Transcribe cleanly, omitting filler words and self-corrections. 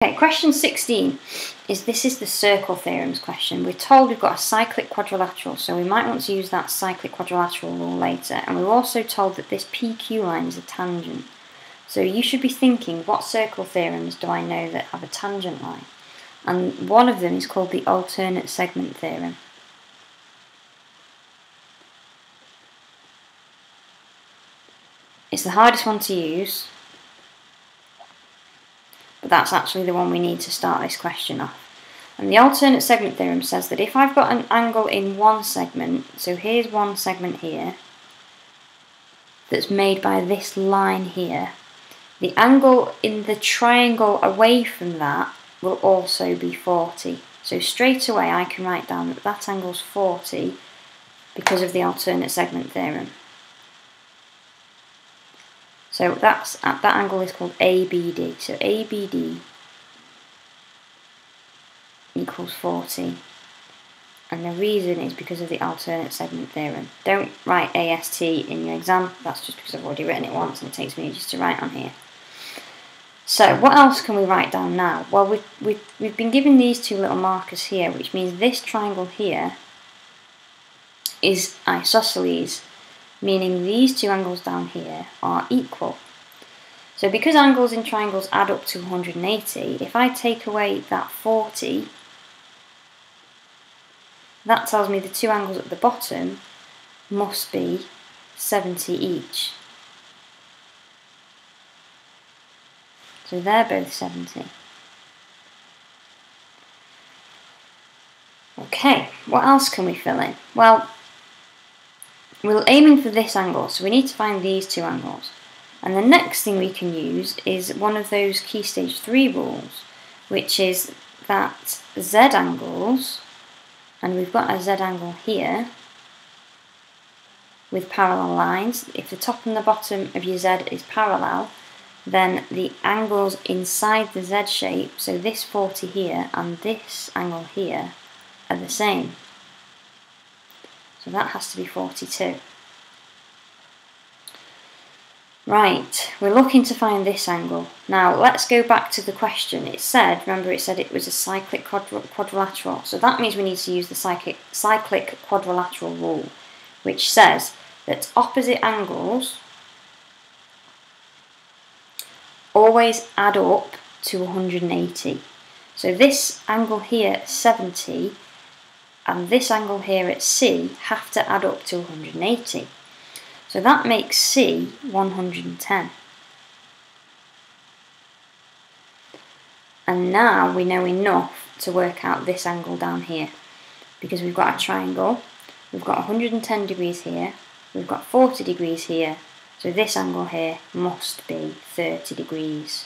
Okay, question 16 is the circle theorems question. We're told we've got a cyclic quadrilateral, so we might want to use that cyclic quadrilateral rule later. And we're also told that this PQ line is a tangent. So you should be thinking, what circle theorems do I know that have a tangent line? And one of them is called the alternate segment theorem. It's the hardest one to use, but that's actually the one we need to start this question off. And the alternate segment theorem says that if I've got an angle in one segment, so here's one segment here, that's made by this line here, the angle in the triangle away from that will also be 40. So straight away I can write down that that angle's 40 because of the alternate segment theorem. So that angle is called ABD. So ABD equals 40. And the reason is because of the alternate segment theorem. Don't write AST in your exam. That's just because I've already written it once and it takes me ages to write on here. So what else can we write down now? Well, we've been given these two little markers here, which means this triangle here is isosceles, meaning these two angles down here are equal. So because angles in triangles add up to 180, if I take away that 40, that tells me the two angles at the bottom must be 70 each. So they're both 70. Okay, what else can we fill in? Well, we're aiming for this angle, so we need to find these two angles. And the next thing we can use is one of those key stage 3 rules, which is that Z angles, and we've got a Z angle here, with parallel lines. If the top and the bottom of your Z is parallel, then the angles inside the Z shape, so this 40 here and this angle here, are the same. So that has to be 42. Right, we're looking to find this angle. Now let's go back to the question. Remember it said it was a cyclic quadrilateral, so that means we need to use the cyclic quadrilateral rule, which says that opposite angles always add up to 180. So this angle here at 70 and this angle here at C have to add up to 180. So that makes C 110. And now we know enough to work out this angle down here, because we've got a triangle, we've got 110 degrees here, we've got 40 degrees here, so this angle here must be 30 degrees.